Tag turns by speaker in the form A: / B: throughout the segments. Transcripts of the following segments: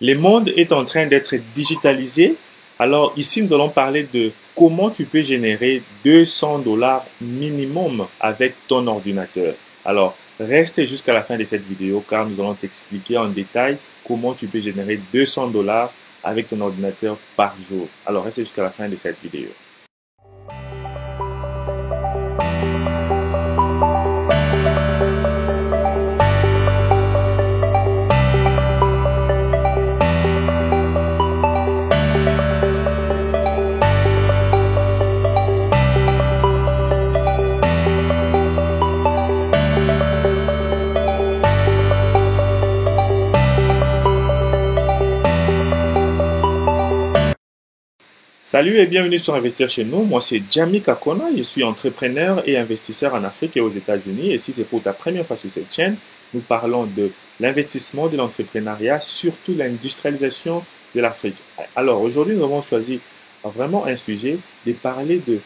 A: Le monde est en train d'être digitalisé. Alors ici, nous allons parler de comment tu peux générer 200 dollars minimum avec ton ordinateur. Alors, reste jusqu'à la fin de cette vidéo car nous allons t'expliquer en détail comment tu peux générer 200 dollars avec ton ordinateur par jour. Alors, reste jusqu'à la fin de cette vidéo. Salut et bienvenue sur Investir chez nous. Moi, c'est Jamie Kakona. Je suis entrepreneur et investisseur en Afrique et aux États-Unis. Et si c'est pour ta première fois sur cette chaîne, nous parlons de l'investissement, de l'entrepreneuriat, surtout l'industrialisation de l'Afrique. Alors, aujourd'hui, nous avons choisi vraiment un sujet de parler de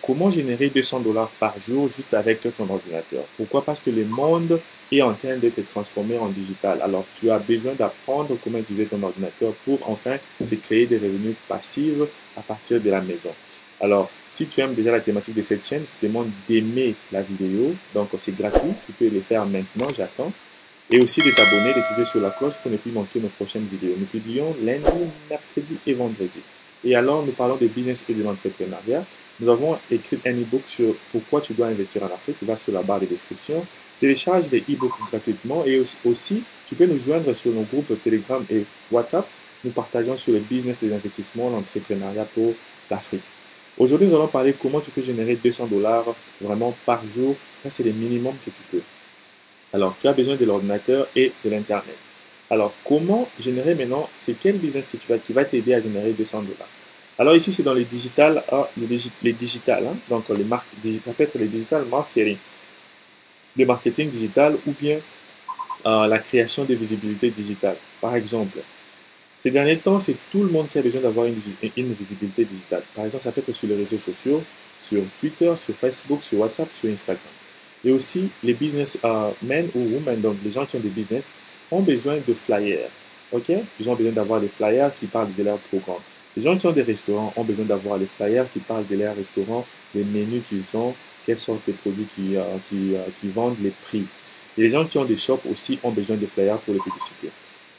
A: comment générer 200 dollars par jour juste avec ton ordinateur. Pourquoi? Parce que le monde est en train d'être transformé en digital. Alors, tu as besoin d'apprendre comment utiliser ton ordinateur pour enfin se créer des revenus passifs à partir de la maison. Alors, si tu aimes déjà la thématique de cette chaîne, je te demande d'aimer la vidéo. Donc, c'est gratuit. Tu peux le faire maintenant, j'attends. Et aussi de t'abonner, de cliquer sur la cloche pour ne plus manquer nos prochaines vidéos. Nous publions lundi, mercredi et vendredi. Et alors, nous parlons de business et de l'entrepreneuriat. Nous avons écrit un e-book sur pourquoi tu dois investir en Afrique. Tu vas sur la barre de description. Télécharge les e-books gratuitement et aussi, tu peux nous joindre sur nos groupes Telegram et WhatsApp. Nous partageons sur le business des investissements, l'entrepreneuriat pour l'Afrique. Aujourd'hui, nous allons parler comment tu peux générer 200 dollars vraiment par jour. Ça, c'est le minimum que tu peux. Alors, tu as besoin de l'ordinateur et de l'Internet. Alors, comment générer maintenant, c'est quel business que qui va t'aider à générer 200 dollars? Alors ici, c'est dans les digital, les digital, hein, donc les marques digitales, ça peut être les digital marketing, le marketing digital ou bien la création de visibilité digitale. Par exemple, ces derniers temps, c'est tout le monde qui a besoin d'avoir une visibilité digitale. Par exemple, ça peut être sur les réseaux sociaux, sur Twitter, sur Facebook, sur WhatsApp, sur Instagram. Et aussi, les business men ou women, donc les gens qui ont des business, ont besoin de flyers. Ok? Ils ont besoin d'avoir des flyers qui parlent de leur programme. Les gens qui ont des restaurants ont besoin d'avoir les flyers qui parlent de leur restaurant, les menus qu'ils ont, quelles sortes de produits qui vendent, les prix. Et les gens qui ont des shops aussi ont besoin de flyers pour les publicités.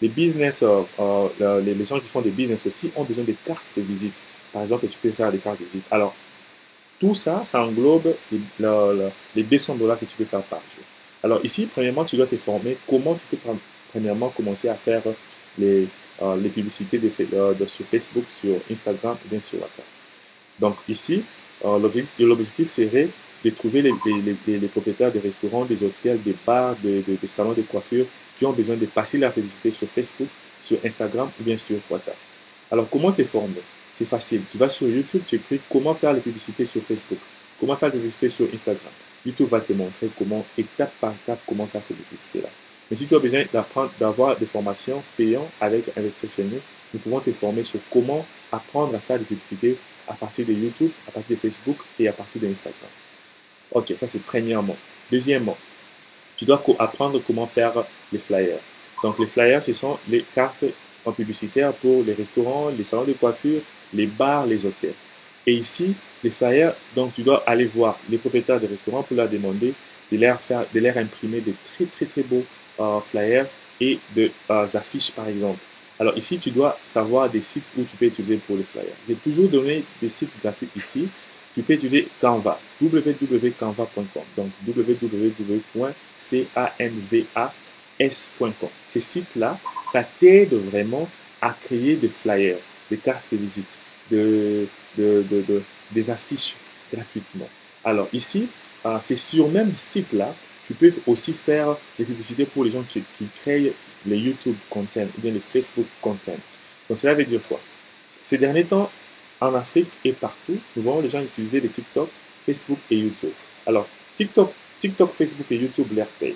A: Les business, les gens qui font des business aussi ont besoin de cartes de visite. Par exemple, tu peux faire des cartes de visite. Alors, tout ça, ça englobe les 200 dollars que tu peux faire par jour. Alors ici, premièrement, tu dois te former comment tu peux premièrement commencer à faire les publicités sur Facebook, sur Instagram et bien sur WhatsApp. Donc ici, l'objectif serait de trouver les propriétaires des restaurants, des hôtels, des bars, des salons de coiffure qui ont besoin de passer la publicité sur Facebook, sur Instagram ou bien sur WhatsApp. Alors, comment te former? C'est facile. Tu vas sur YouTube, tu écris comment faire les publicités sur Facebook, comment faire les publicités sur Instagram. YouTube va te montrer comment, étape par étape, comment faire ces publicités-là. Mais si tu as besoin d'apprendre, d'avoir des formations payantes avec Investir chez nous, nous pouvons te former sur comment apprendre à faire des publicités à partir de YouTube, à partir de Facebook et à partir d'Instagram. Ok, ça c'est premièrement. Deuxièmement, tu dois apprendre comment faire les flyers. Donc les flyers, ce sont les cartes en publicitaire pour les restaurants, les salons de coiffure, les bars, les hôtels. Et ici, les flyers, donc tu dois aller voir les propriétaires des restaurants pour leur demander de leur imprimer de très beaux flyers et des affiches par exemple. Alors ici, tu dois savoir des sites où tu peux utiliser pour les flyers. J'ai toujours donné des sites gratuits ici. Tu peux utiliser Canva, www.canva.com, donc www.canvas.com. Ces sites-là, ça t'aide vraiment à créer des flyers, des cartes de visite, des affiches gratuitement. Alors ici, c'est sur même site-là, tu peux aussi faire des publicités pour les gens qui créent les YouTube content ou bien les Facebook content. Donc cela veut dire quoi? Ces derniers temps, en Afrique et partout, nous voyons les gens utiliser les TikTok, Facebook et YouTube. Alors, TikTok, Facebook et YouTube les payent.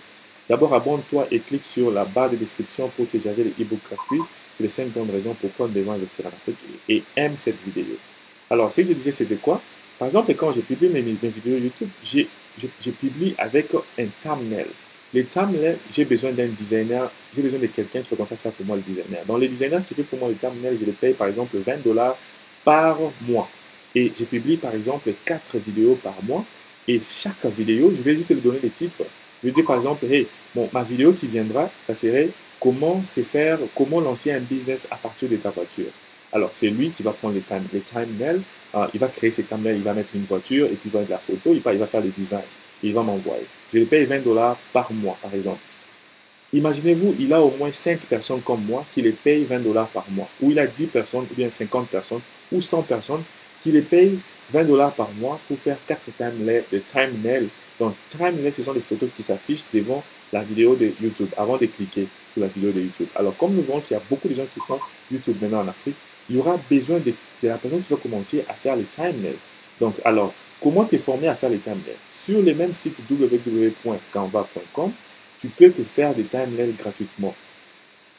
A: D'abord, abonne-toi et clique sur la barre de description pour télécharger les e-books gratuits sur les 5 bonnes raisons pourquoi nous devons investir en Afrique et aime cette vidéo. Alors, ce que je disais, c'était quoi? Par exemple, quand j'ai publié mes vidéos YouTube, je publie avec un thumbnail. Les thumbnails, j'ai besoin d'un designer, j'ai besoin de quelqu'un qui va commencer à faire pour moi le designer. Donc, les designers qui fait pour moi le thumbnail, je les paye par exemple 20 dollars par mois. Et je publie par exemple 4 vidéos par mois. Et chaque vidéo, je vais juste lui donner des titres. Je vais dire par exemple, hey, bon, ma vidéo qui viendra, ça serait comment lancer un business à partir de ta voiture. Alors, c'est lui qui va prendre les thumbnails, il va créer ses thumbnails, il va mettre une voiture et puis il va mettre la photo, il va faire le design et il va m'envoyer. Je lui paye 20 dollars par mois, par exemple. Imaginez-vous, il a au moins 5 personnes comme moi qui les payent 20 dollars par mois, ou il a 10 personnes, ou bien 50 personnes, ou 100 personnes qui les payent 20 dollars par mois pour faire 4 thumbnails. Donc, thumbnails, ce sont des photos qui s'affichent devant la vidéo de YouTube, avant de cliquer sur la vidéo de YouTube. Alors, comme nous voyons qu'il y a beaucoup de gens qui font YouTube maintenant en Afrique, il y aura besoin de la personne qui va commencer à faire les thumbnails. Donc, alors, comment te former à faire les thumbnails? Sur les mêmes sites www.canva.com, tu peux te faire des thumbnails gratuitement.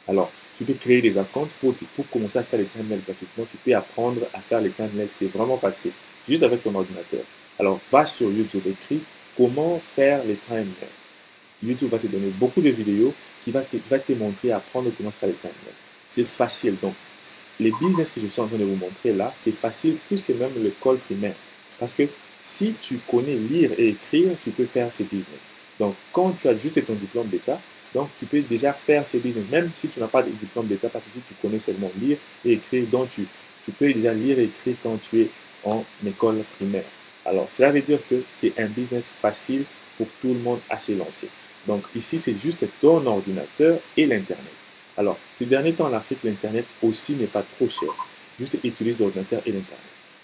A: Alors, tu peux créer des accounts pour commencer à faire les thumbnails gratuitement. Tu peux apprendre à faire les thumbnails. C'est vraiment facile, juste avec ton ordinateur. Alors, va sur YouTube, écris comment faire les thumbnails. YouTube va te donner beaucoup de vidéos qui va te montrer à apprendre comment faire les thumbnails. C'est facile. Donc, les business que je suis en train de vous montrer là, c'est facile plus que même l'école primaire. Parce que si tu connais lire et écrire, tu peux faire ces business. Donc, quand tu as juste ton diplôme d'État, donc tu peux déjà faire ces business, même si tu n'as pas de diplôme d'État, parce que si tu connais seulement lire et écrire, donc tu peux déjà lire et écrire quand tu es en école primaire. Alors, cela veut dire que c'est un business facile pour tout le monde à se lancer. Donc, ici, c'est juste ton ordinateur et l'Internet. Alors, ces derniers temps en Afrique, l'Internet aussi n'est pas trop cher. Juste utilise l'ordinateur et l'Internet.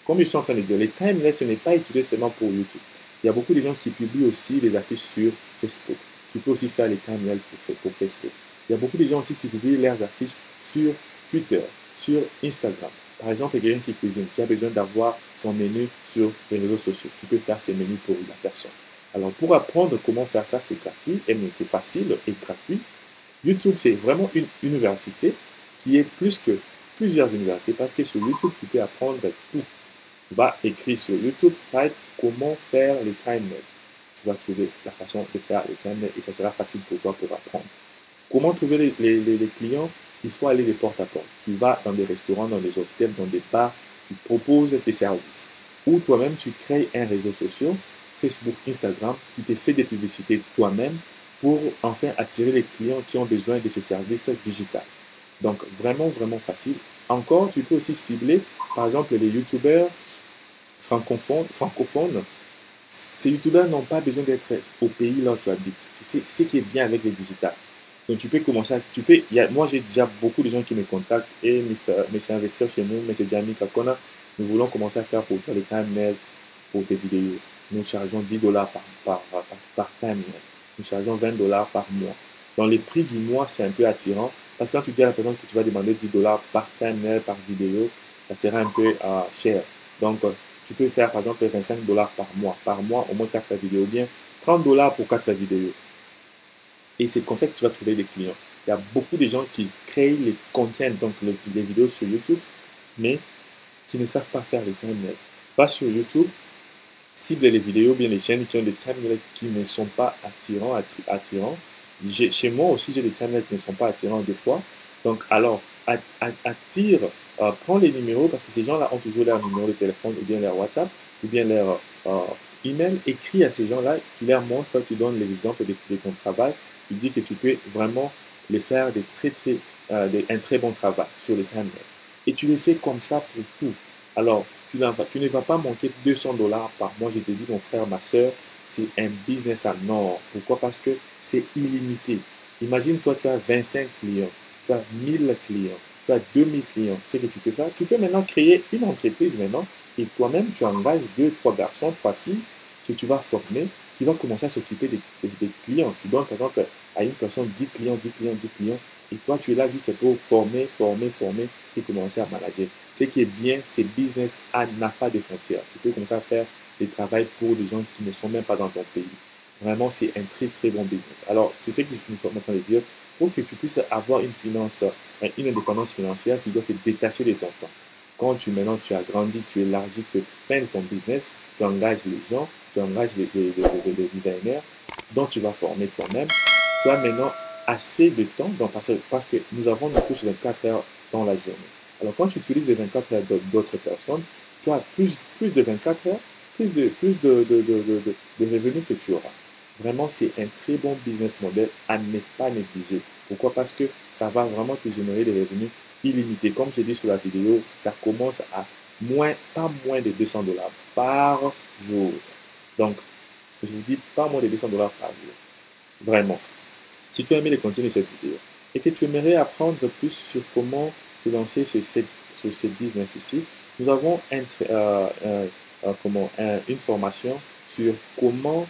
A: Comme je suis en train de dire, les timelines, ce n'est pas utilisé seulement pour YouTube. Il y a beaucoup de gens qui publient aussi des affiches sur Facebook. Tu peux aussi faire les timelines pour Facebook. Il y a beaucoup de gens aussi qui publient leurs affiches sur Twitter, sur Instagram. Par exemple, il y a quelqu'un qui cuisine, qui a besoin d'avoir son menu sur les réseaux sociaux. Tu peux faire ces menus pour la personne. Alors, pour apprendre comment faire ça, c'est gratuit, c'est facile et gratuit. YouTube, c'est vraiment une université qui est plus que plusieurs universités parce que sur YouTube, tu peux apprendre tout. Tu vas écrire sur YouTube, type comment faire les timelines. Tu vas trouver la façon de faire les timelines et ça sera facile pour toi pour apprendre. Comment trouver les clients? Il faut aller de porte à porte. Tu vas dans des restaurants, dans des hôtels, dans des bars, tu proposes tes services. Ou toi-même, tu crées un réseau social, Facebook, Instagram, tu te fais des publicités toi-même pour enfin attirer les clients qui ont besoin de ces services digitaux. Donc, vraiment, vraiment facile. Encore, tu peux aussi cibler, par exemple, les YouTubeurs francophones. Ces YouTubeurs n'ont pas besoin d'être au pays là où tu habites. C'est ce qui est bien avec les digitales. Donc, tu peux commencer moi, j'ai déjà beaucoup de gens qui me contactent et Mr. Investir chez nous, M. Jamie Kakona, nous voulons commencer à faire pour toi les thumbnails pour tes vidéos. Nous chargeons 10 dollars par thumbnail. Nous chargeons 20 dollars par mois. Dans les prix du mois, c'est un peu attirant parce que quand tu dis à la personne que tu vas demander 10 dollars par thumbnail, par vidéo, ça sera un peu cher. Donc, tu peux faire par exemple 25 dollars par mois. Par mois, au moins 4 vidéos. Bien 30 dollars pour 4 vidéos. Et c'est comme ça que tu vas trouver des clients. Il y a beaucoup de gens qui créent les contenus, donc les vidéos sur YouTube, mais qui ne savent pas faire les thumbnails. Va sur YouTube, cible les vidéos, bien les chaînes qui ont des thumbnails qui ne sont pas attirants. Chez moi aussi, j'ai des thumbnails qui ne sont pas attirants des fois. Donc, alors, attire, prends les numéros parce que ces gens-là ont toujours leur numéro de téléphone ou bien leur WhatsApp ou bien leur email. Écris à ces gens-là, tu leur montres, quand tu donnes les exemples de ton travail, tu dis que tu peux vraiment les faire un très bon travail sur les thumbnails. Et tu les fais comme ça pour tout. Alors, tu ne vas pas manquer 200 dollars par mois. Je te dis, mon frère, ma soeur, c'est un business à mort. Pourquoi? Parce que c'est illimité. Imagine, toi, tu as 25 clients, tu as 1000 clients, tu as 2000 clients. Ce que tu peux faire, tu peux maintenant créer une entreprise maintenant et toi-même, tu engages 2, 3 garçons, 3 filles que tu vas former, qui vont commencer à s'occuper des clients. Tu donnes, par exemple, à une personne 10 clients, 10 clients, 10 clients. Et toi, tu es là juste pour former et commencer à manager. Ce qui est bien, c'est business n'a pas de frontières. Tu peux commencer à faire des travaux pour des gens qui ne sont même pas dans ton pays. Vraiment, c'est un très, très bon business. Alors, c'est ce que nous sommes en train de dire. Pour que tu puisses avoir une indépendance financière, tu dois te détacher de ton temps. Quand maintenant tu as grandi, tu élargis, tu expandes ton business, tu engages les gens, tu engages les designers dont tu vas former toi-même. tu as maintenant assez de temps parce que nous avons nous tous 24 heures dans la journée. Alors quand tu utilises les 24 heures d'autres personnes, tu as plus de 24 heures, plus de revenus que tu auras. Vraiment, c'est un très bon business model à ne pas négliger. Pourquoi? Parce que ça va vraiment te générer des revenus illimités. Comme je dis sur la vidéo, ça commence à pas moins de 200 dollars par jour. Donc, je vous dis pas moins de 200 dollars par jour. Vraiment. Si tu as aimé le contenu de cette vidéo et que tu aimerais apprendre plus sur comment se lancer sur ce business ici, nous avons une formation sur comment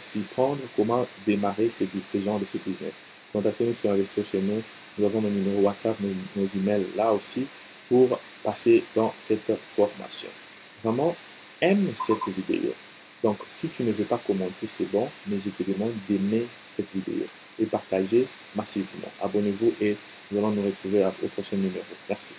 A: s'y prendre, comment démarrer ce genre de business. Contactez-nous sur Investir chez nous. Nous avons nos numéros WhatsApp, nos emails là aussi pour passer dans cette formation. Vraiment, aime cette vidéo. Donc, si tu ne veux pas commenter, c'est bon, mais je te demande d'aimer cette vidéo et partagez massivement. Abonnez-vous et nous allons nous retrouver au prochain numéro. Merci.